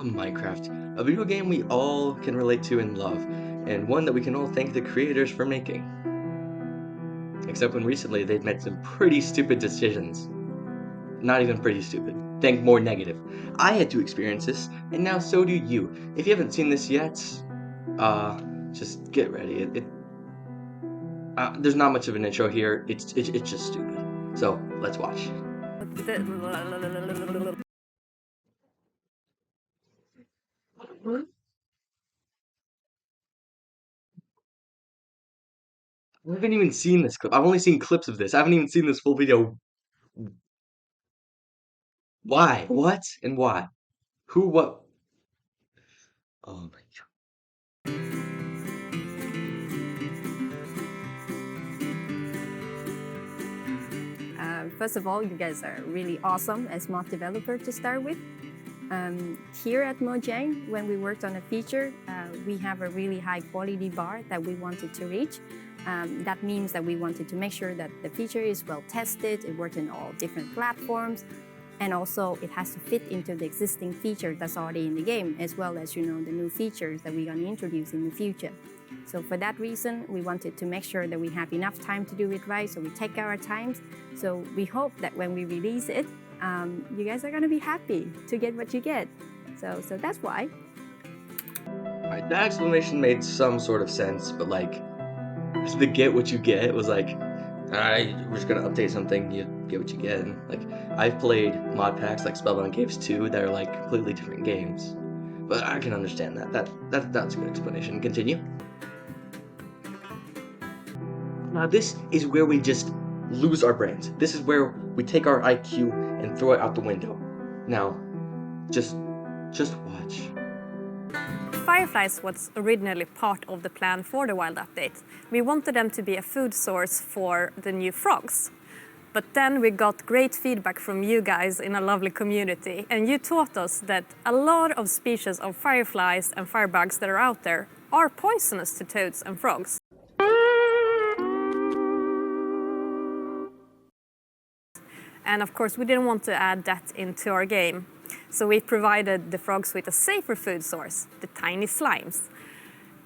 Minecraft, a video game we all can relate to and love, and one that we can all thank the creators for making. Except when recently they've made some pretty stupid decisions. Not even pretty stupid. Think more negative. I had to experience this, and now so do you. If you haven't seen this yet, just get ready. There's not much of an intro here. It's just stupid. So let's watch. I haven't even seen this clip. I've only seen clips of this. I haven't even seen this full video. Why? What? And why? Who? What? Oh my First of all, you guys are really awesome as mod developer to start with. Here at Mojang, when we worked on a feature, we have a really high quality bar that we wanted to reach. That means that we wanted to make sure that the feature is well tested, it works in all different platforms, and also it has to fit into the existing feature that's already in the game, as well as the new features that we're going to introduce in the future. So for that reason, we wanted to make sure that we have enough time to do it right, so we take our times. So we hope that when we release it, you guys are going to be happy to get what you get. So that's why. Alright, that explanation made some sort of sense, but like, the get what you get was like, alright, we're just gonna update something, you get what you get. And like, I've played mod packs like Spellbound Caves 2 that are like completely different games. But I can understand that. That's a good explanation. Continue. Now this is where we just lose our brains. This is where we take our IQ and throw it out the window. Now, just watch. Fireflies was originally part of the plan for the wild update. We wanted them to be a food source for the new frogs. But then we got great feedback from you guys in a lovely community, and you taught us that a lot of species of fireflies and firebugs that are out there are poisonous to toads and frogs. And of course, we didn't want to add that into our game. So we provided the frogs with a safer food source, the tiny slimes.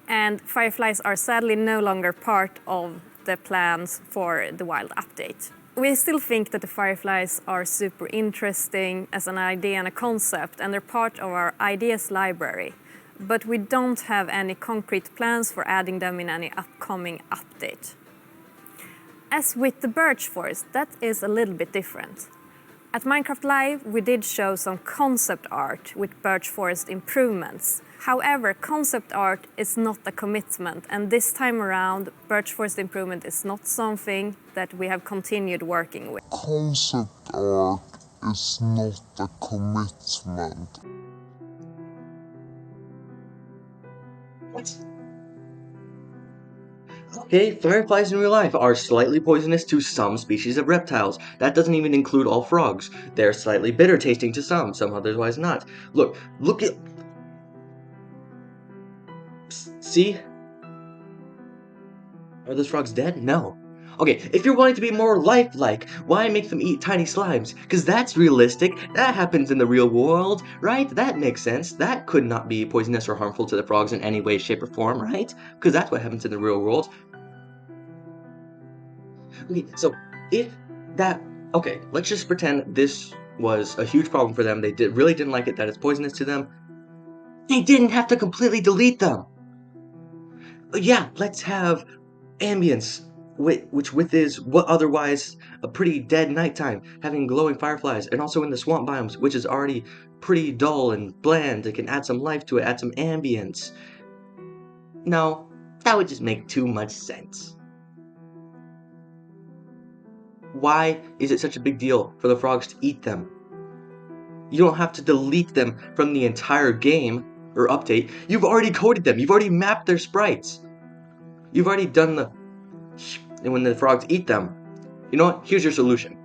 And fireflies are sadly no longer part of the plans for the wild update. We still think that the fireflies are super interesting as an idea and a concept, and they're part of our ideas library. But we don't have any concrete plans for adding them in any upcoming update. As with the Birch forest, that is a little bit different. At Minecraft Live, we did show some concept art with Birch forest improvements. However, concept art is not a commitment, and this time around, Birch forest improvement is not something that we have continued working with. Concept art is not a commitment. What? Okay, fireflies in real life are slightly poisonous to some species of reptiles. That doesn't even include all frogs. They're slightly bitter tasting to some otherwise not. Look at... See? Are those frogs dead? No. Okay, if you're wanting to be more lifelike, why make them eat tiny slimes? Because that's realistic. That happens in the real world, right? That makes sense. That could not be poisonous or harmful to the frogs in any way, shape, or form, right? Because that's what happens in the real world. Okay, so if that... Okay, let's just pretend this was a huge problem for them. They really didn't like it, that it's poisonous to them. They didn't have to completely delete them. Yeah, let's have ambience, which is what otherwise a pretty dead nighttime, having glowing fireflies, and also in the swamp biomes, which is already pretty dull and bland. It can add some life to it, add some ambience. No, that would just make too much sense. Why is it such a big deal for the frogs to eat them? You don't have to delete them from the entire game or update. You've already coded them. You've already mapped their sprites. You've already done the... And when the frogs eat them, you know what? Here's your solution.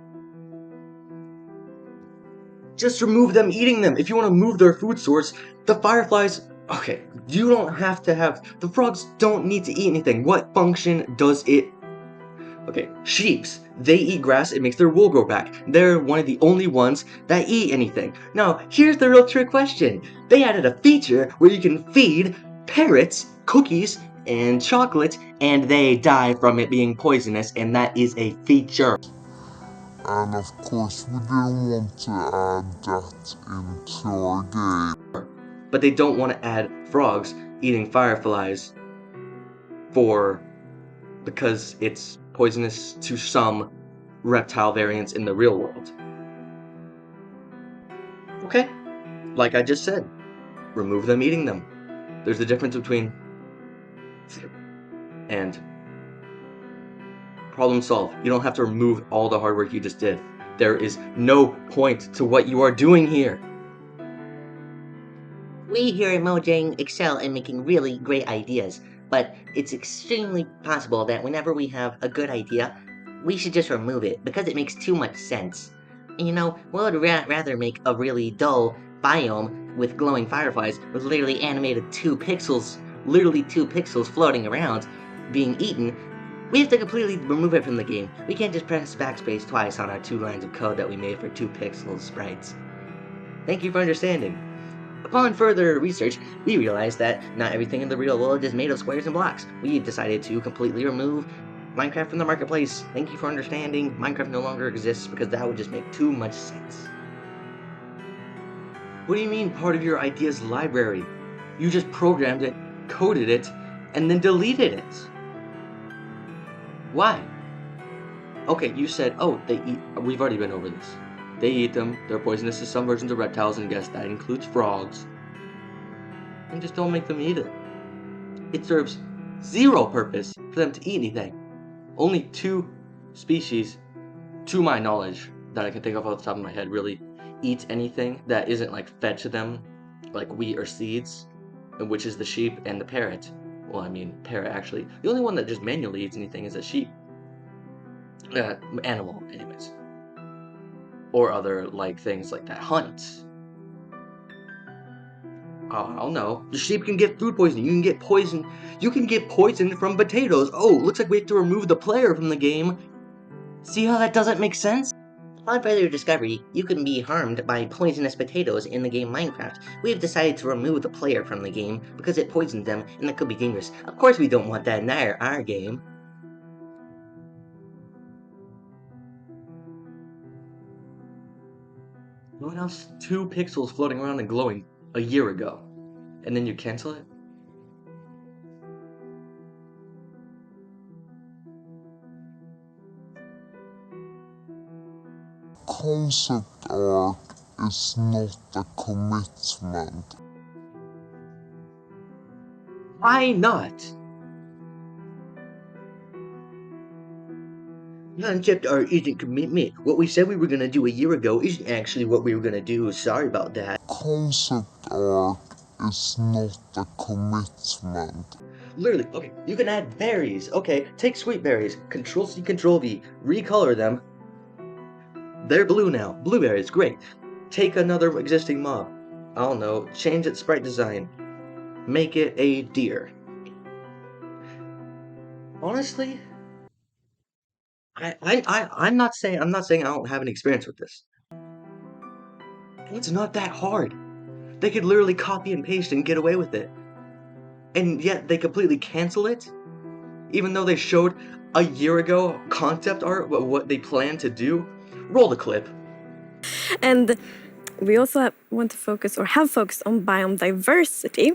Just remove them eating them. If you want to move their food source, the fireflies... Okay, you don't have to have... The frogs don't need to eat anything. What function does it... Okay, sheeps. They eat grass, it makes their wool grow back. They're one of the only ones that eat anything. Now, here's the real trick question. They added a feature where you can feed parrots cookies and chocolate, and they die from it being poisonous, and that is a feature. And of course, we didn't want to add that into our game. But they don't want to add frogs eating fireflies because it's poisonous to some reptile variants in the real world. Okay, like I just said, remove them eating them. There's a difference between and problem solved. You don't have to remove all the hard work you just did. There is no point to what you are doing here. We here at Mojang excel in making really great ideas, but it's extremely possible that whenever we have a good idea, we should just remove it because it makes too much sense. You know, we would rather make a really dull biome with glowing fireflies with literally animated 2 pixels, literally 2 pixels floating around, being eaten. We have to completely remove it from the game. We can't just press backspace twice on our 2 lines of code that we made for 2 pixel sprites. Thank you for understanding. Upon further research, we realized that not everything in the real world is made of squares and blocks. We decided to completely remove Minecraft from the marketplace. Thank you for understanding. Minecraft no longer exists because that would just make too much sense. What do you mean part of your ideas library? You just programmed it, coded it, and then deleted it. Why? Okay, you said, oh, they eat. We've already been over this. They eat them, they're poisonous to some versions of reptiles, and guess that includes frogs. And just don't make them eat it. It serves zero purpose for them to eat anything. Only 2 species, to my knowledge, that I can think of off the top of my head, really eat anything that isn't like fed to them, like wheat or seeds, which is the sheep and the parrot. Well, I mean, parrot actually. The only one that just manually eats anything is a sheep. Animal, anyways. Or other, like, things like that. Hunt. Oh, I don't know. The sheep can get food poisoning. You can get poison. You can get poisoned from potatoes. Oh, looks like we have to remove the player from the game. See how that doesn't make sense? Upon further discovery, you can be harmed by poisonous potatoes in the game Minecraft. We have decided to remove the player from the game because it poisons them and that could be dangerous. Of course we don't want that in our game. What else? 2 pixels floating around and glowing a year ago. And then you cancel it? Concept art is not a commitment. Why not? Concept art isn't commitment. What we said we were gonna do a year ago isn't actually what we were gonna do. Sorry about that. Concept art is not a commitment. Literally, okay, you can add berries. Okay, take sweet berries, Control-C, Control-V, recolor them. They're blue now. Blueberries, great. Take another existing mob. I don't know, change its sprite design. Make it a deer. Honestly, I'm not saying I don't have any experience with this. It's not that hard. They could literally copy and paste and get away with it. And yet they completely cancel it? Even though they showed a year ago concept art what they plan to do? Roll the clip. And we also want to focus or have focused on biome diversity.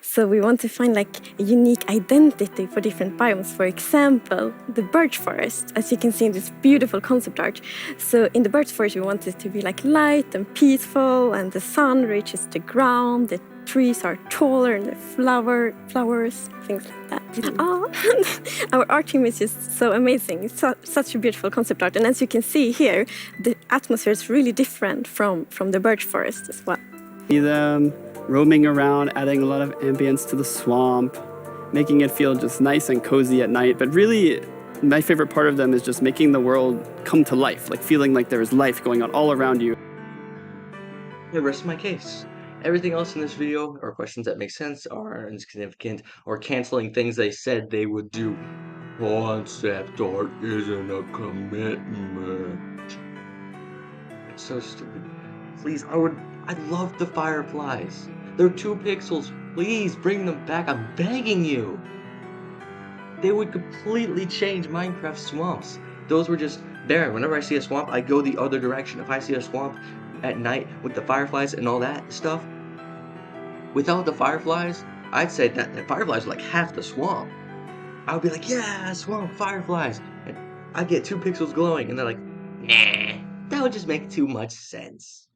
So we want to find like a unique identity for different biomes. For example, the birch forest, as you can see in this beautiful concept art. So in the birch forest, we want it to be like light and peaceful, and the sun reaches the ground. The trees are taller, and the flowers, things like that. Our art team is just so amazing. It's such a beautiful concept art, and as you can see here, the atmosphere is really different from the birch forest as well. See them roaming around, adding a lot of ambience to the swamp, making it feel just nice and cozy at night. But really, my favorite part of them is just making the world come to life, like feeling like there is life going on all around you. I rest my case. Everything else in this video, or questions that make sense, are insignificant, or canceling things they said they would do. Concept art isn't a commitment. It's so stupid. Please, I love the Fireflies. They're 2 pixels. Please bring them back. I'm begging you. They would completely change Minecraft swamps. Those were just barren. Whenever I see a swamp, I go the other direction. If I see a swamp at night with the fireflies and all that stuff, without the fireflies, I'd say that the fireflies are like half the swamp. I would be like, yeah, swamp fireflies. And I'd get 2 pixels glowing, and they're like, nah, that would just make too much sense.